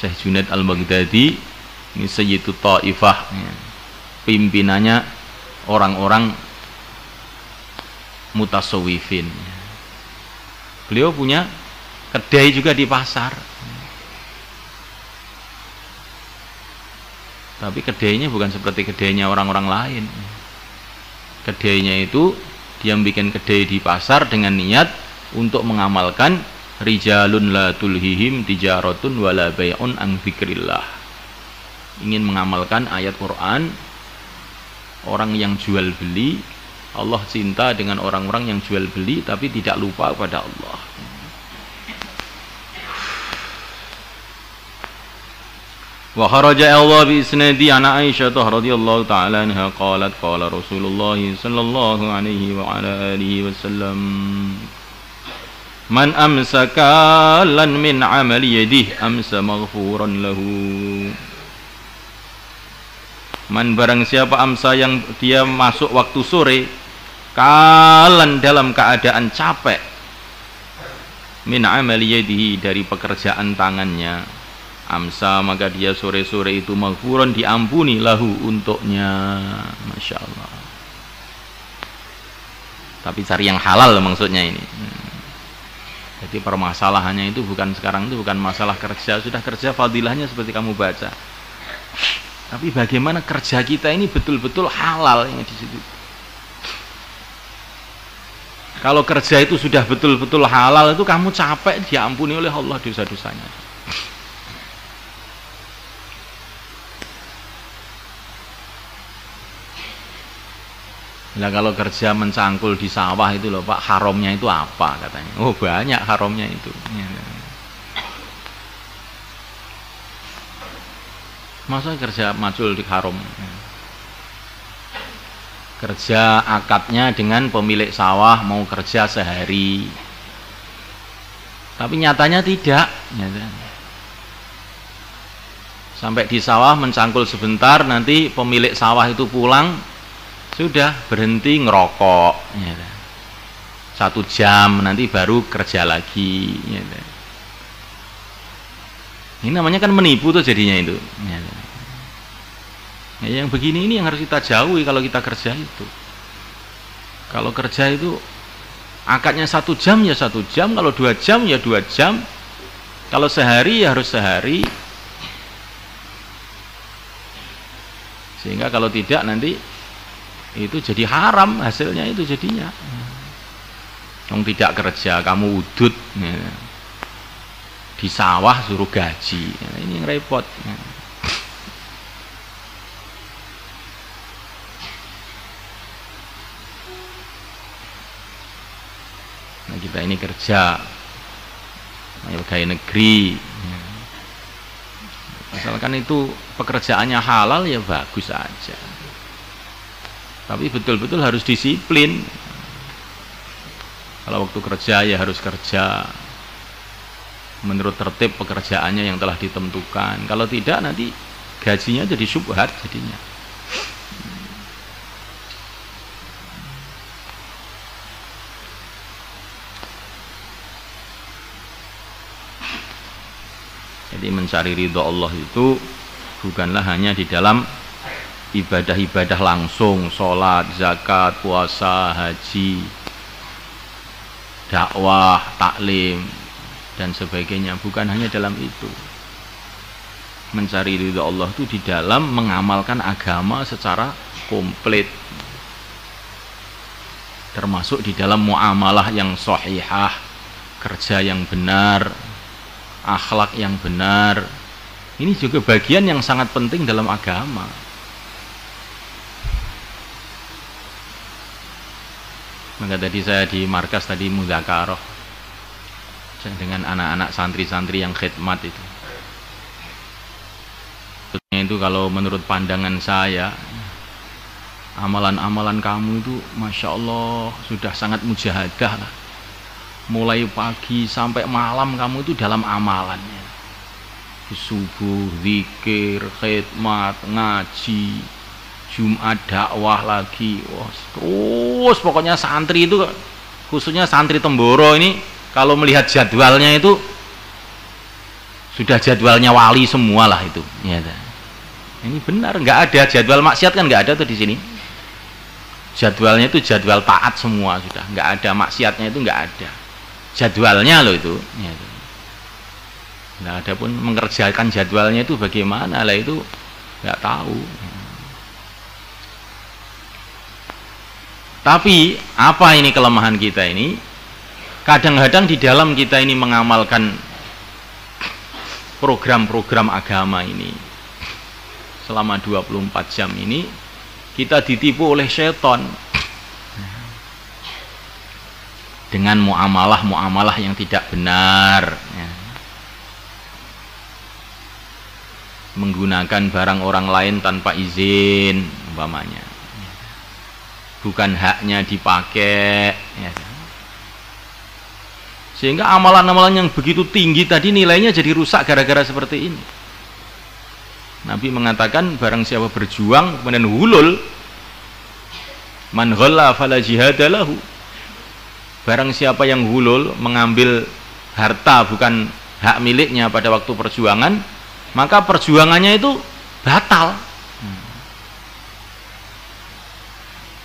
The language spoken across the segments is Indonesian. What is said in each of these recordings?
Syekh Junaid Al-Baghdadi ini Sayyidu Taifah, pimpinannya orang-orang mutasawwifin. Beliau punya kedai juga di pasar, tapi kedainya bukan seperti kedainya orang-orang lain. Kedainya itu dia bikin kedai di pasar dengan niat untuk mengamalkan rijalun la tulhihim tijaratun wala bai'un an dzikrillah. Ingin mengamalkan ayat Quran, orang yang jual beli, Allah cinta dengan orang-orang yang jual beli tapi tidak lupa kepada Allah. Wa kharaja Allah bi isnadi ana Aisyah radhiyallahu ta'ala anha qalat qala Rasulullah sallallahu alaihi wa ala alihi wasallam man amsaka lan min amali yadihi amsa maghfuran lahu. Man barang siapa amsa yang dia masuk waktu sore kalan dalam keadaan capek min amali yadihi dari pekerjaan tangannya, amsa maka dia sore-sore itu maghfuran diampuni lahu untuknya. Masya Allah. Tapi cari yang halal maksudnya ini. Jadi permasalahannya itu bukan sekarang itu bukan masalah kerja, sudah kerja fadilahnya seperti kamu baca. Tapi bagaimana kerja kita ini betul-betul halal yang di situ. Kalau kerja itu sudah betul-betul halal itu kamu capek diampuni oleh Allah dosa-dosanya. Nah kalau kerja mencangkul di sawah itu loh Pak, haramnya itu apa katanya? Oh banyak haramnya itu. Masa kerja macul di haram? Kerja akadnya dengan pemilik sawah mau kerja sehari, tapi nyatanya tidak. Sampai di sawah mencangkul sebentar, nanti pemilik sawah itu pulang sudah berhenti ngerokok, 1 jam nanti baru kerja lagi. Ini namanya kan menipu tuh jadinya itu. Yang begini ini yang harus kita jauhi kalau kita kerja itu. Kalau kerja itu akadnya 1 jam ya 1 jam, kalau 2 jam ya 2 jam, kalau sehari ya harus sehari. Sehingga kalau tidak nanti itu jadi haram hasilnya itu jadinya. Kamu tidak kerja, kamu udut di sawah suruh gaji, ini yang repot. Nah kita ini kerja pegawai negeri, asalkan itu pekerjaannya halal ya bagus saja. Tapi betul-betul harus disiplin. Kalau waktu kerja ya harus kerja menurut tertib pekerjaannya yang telah ditentukan. Kalau tidak nanti gajinya jadi syubhat jadinya. Jadi mencari ridho Allah itu bukanlah hanya di dalam ibadah-ibadah langsung, sholat, zakat, puasa, haji, dakwah, taklim, dan sebagainya. Bukan hanya dalam itu. Mencari ridho Allah itu di dalam mengamalkan agama secara komplit. Termasuk di dalam muamalah yang sahihah, kerja yang benar, akhlak yang benar. Ini juga bagian yang sangat penting dalam agama. Maka tadi saya di markas tadi mudzakarah dengan anak-anak santri-santri yang khidmat itu. Itu kalau menurut pandangan saya, amalan-amalan kamu itu Masya Allah sudah sangat mujahadah lah. Mulai pagi sampai malam kamu itu dalam amalannya. Subuh, zikir, khidmat, ngaji, Jumat dakwah lagi, wah, terus pokoknya santri itu, khususnya santri Temboro ini, kalau melihat jadwalnya itu sudah jadwalnya wali semua lah itu. Ya, ini benar, nggak ada jadwal maksiat kan, nggak ada tuh di sini. Jadwalnya itu jadwal taat semua sudah, nggak ada maksiatnya, itu nggak ada. Jadwalnya loh itu. Ya, nah, adapun mengerjakan jadwalnya itu bagaimana lah itu nggak tahu. Tapi apa ini kelemahan kita ini? Kadang-kadang di dalam kita ini mengamalkan program-program agama ini selama 24 jam ini, kita ditipu oleh setan dengan muamalah-muamalah yang tidak benar, ya. Menggunakan barang orang lain tanpa izin umpamanya, bukan haknya dipakai, ya. Sehingga amalan-amalan yang begitu tinggi tadi nilainya jadi rusak gara-gara seperti ini. Nabi mengatakan barang siapa berjuang kemudian hulul, man ghalla fala jihadalahu, barang siapa yang hulul, mengambil harta bukan hak miliknya pada waktu perjuangan, maka perjuangannya itu batal.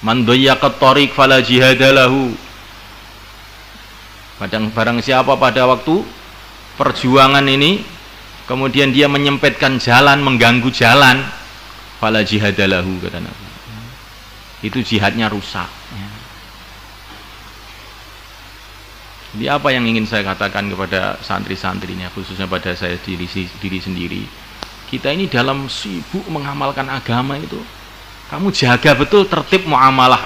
Man dayyaqat thariq fala jihadalahu, barang siapa pada waktu perjuangan ini kemudian dia menyempitkan jalan, mengganggu jalan, fala jihadalahu, kata Nabi, itu jihadnya rusak. Jadi apa yang ingin saya katakan kepada santri-santrinya, khususnya pada saya diri sendiri, kita ini dalam sibuk mengamalkan agama itu, kamu jaga betul tertib muamalah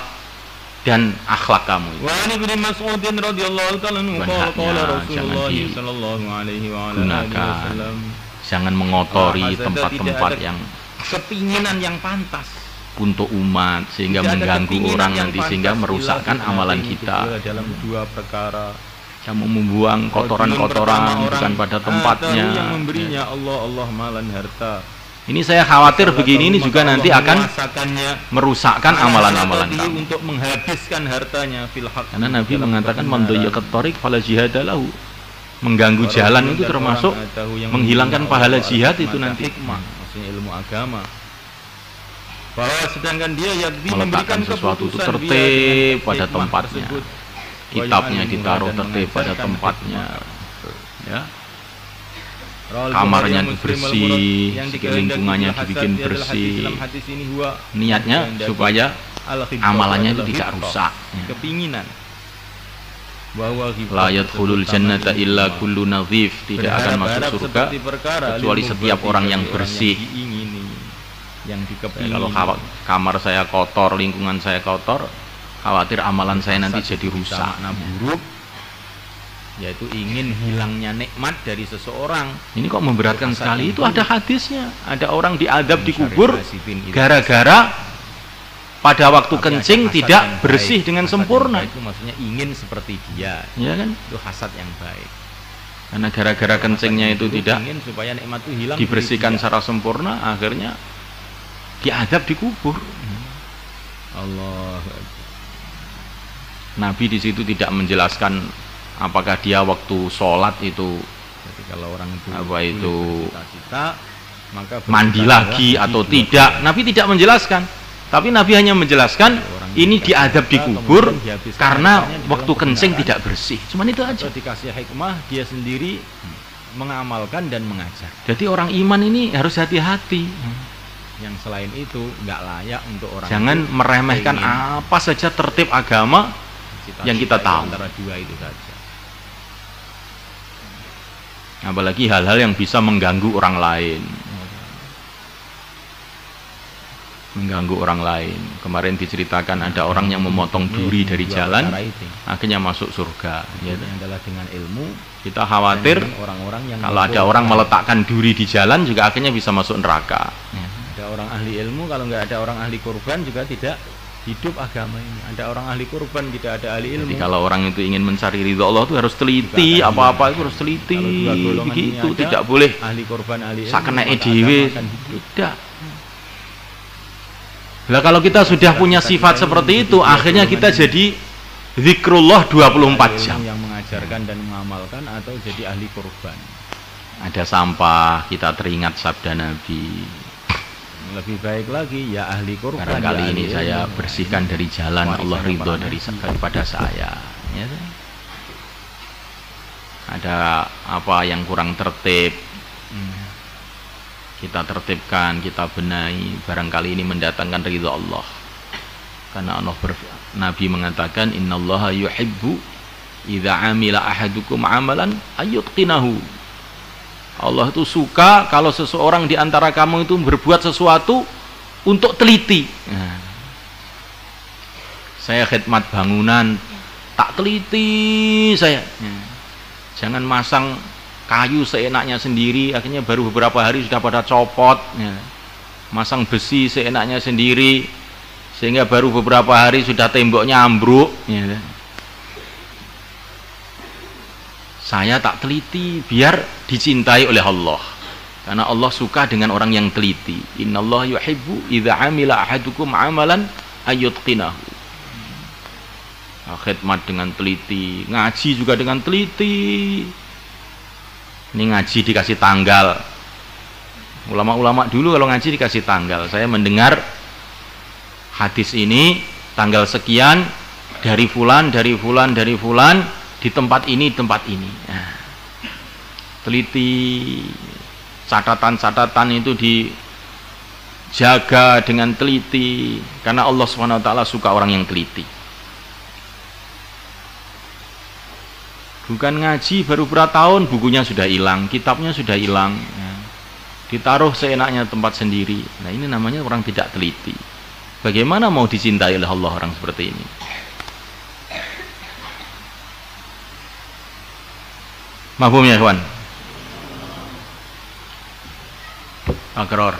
dan akhlak kamu. Wa ani bin Mas'udin radhiyallahu ta'ala anhu qala Rasulullah sallallahu alaihi wa alihi wasallam, jangan mengotori tempat-tempat yang kepinginan yang pantas untuk umat sehingga mengganggu orang nanti, sehingga merusakkan amalan kita. Dalam dua perkara, kamu membuang kotoran-kotoran bukan pada tempatnya. Yang memberinya Allah malan harta. Ini saya khawatir begini ini juga nanti akan merusakkan amalan-amalan kamu. Untuk menghabiskan hartanya fil haq. Karena Nabi mengatakan man dayyaqat thariq fala jihadalahu. Mengganggu jalan itu termasuk menghilangkan pahala jihad itu nanti. Maksudnya ilmu agama. Bahwa sedangkan dia meletakkan sesuatu itu tertib pada tempatnya. Kitabnya ditaruh tertib pada tempatnya. Ya. Kamarnya bersih, lingkungannya dibikin bersih. Niatnya supaya amalannya itu tidak rusak. Kepinginan. La yadkhulul jannata illa kullu nadhif, tidak akan masuk surga kecuali setiap orang yang bersih. Ya, kalau kamar saya kotor, lingkungan saya kotor, khawatir amalan saya nanti jadi rusak. Buruk, yaitu ingin hilangnya nikmat dari seseorang. Ini kok memberatkan sekali. Itu ada hadisnya, ada orang diadab di kubur gara-gara pada waktu kencing tidak bersih dengan sempurna. Itu maksudnya ingin seperti dia, ya kan? Itu hasad yang baik. Karena gara-gara kencingnya itu tidak supaya nikmat itu hilang, dibersihkan secara sempurna, akhirnya diadab di kubur. Allah. Nabi di situ tidak menjelaskan apakah dia waktu sholat itu, jadi kalau orang itu maka mandi lagi atau tidak. Nabi tidak menjelaskan, tapi Nabi hanya menjelaskan ini diadab di kubur karena waktu kencing tidak bersih. Cuman itu aja. Dikasih hikmah, dia sendiri mengamalkan dan mengajar. Jadi orang iman ini harus hati-hati. Yang selain itu nggak layak untuk orang. Jangan meremehkan apa saja tertib agama yang kita tahu. Antara dua itu saja. Apalagi hal-hal yang bisa mengganggu orang lain. Mengganggu orang lain. Kemarin diceritakan ada orang yang memotong duri dari jalan, akhirnya masuk surga. Ya, adalah dengan ilmu. Kita khawatir orang-orang yang kalau ada orang meletakkan duri di jalan juga akhirnya bisa masuk neraka. Ada orang ahli ilmu, kalau nggak ada orang ahli kurban juga tidak hidup agama ini. Ada orang ahli kurban, tidak ada ahli ilmu. Jadi kalau orang itu ingin mencari ridho Allah itu harus teliti, apa-apa itu harus teliti. Begitu, tidak boleh ahli kurban, ahli ilmu. Sakena edw, tidak. Lah kalau kita sudah punya sifat seperti itu, akhirnya kita jadi zikrullah 24 jam. Yang mengajarkan dan mengamalkan atau jadi ahli kurban. Ada sampah, kita teringat sabda Nabi. Lebih baik lagi ya ahli kurban. Barangkali ya ini ahli saya ilmu. bersihkan dari jalan, Allah ridho daripada saya. Ya, ada apa yang kurang tertib, kita tertibkan, kita benahi. Barangkali ini mendatangkan ridho Allah. Karena Nabi mengatakan innallaha yuhibbu idza amila ahadukum amalan ayyutqinahu. Allah itu suka kalau seseorang di antara kamu itu berbuat sesuatu untuk teliti. Nah, saya khidmat bangunan tak teliti saya. Jangan masang kayu seenaknya sendiri, akhirnya baru beberapa hari sudah pada copot. Masang besi seenaknya sendiri, sehingga baru beberapa hari sudah temboknya ambruk. Saya tak teliti biar dicintai oleh Allah, karena Allah suka dengan orang yang teliti. Innallaha yuhibbu idza amila ahadukum amalan ayyutqinahu. Khidmat dengan teliti, ngaji juga dengan teliti. Ini ngaji dikasih tanggal. Ulama-ulama dulu kalau ngaji dikasih tanggal. Saya mendengar hadis ini tanggal sekian dari fulan, dari fulan, dari fulan, di tempat ini, tempat ini. Nah, teliti, catatan-catatan itu dijaga dengan teliti, karena Allah SWT suka orang yang teliti. Bukan ngaji baru berapa tahun bukunya sudah hilang, kitabnya sudah hilang, ditaruh seenaknya tempat sendiri. Nah, ini namanya orang tidak teliti. Bagaimana mau dicintai oleh Allah orang seperti ini? Mahfum ya kawan? Akror.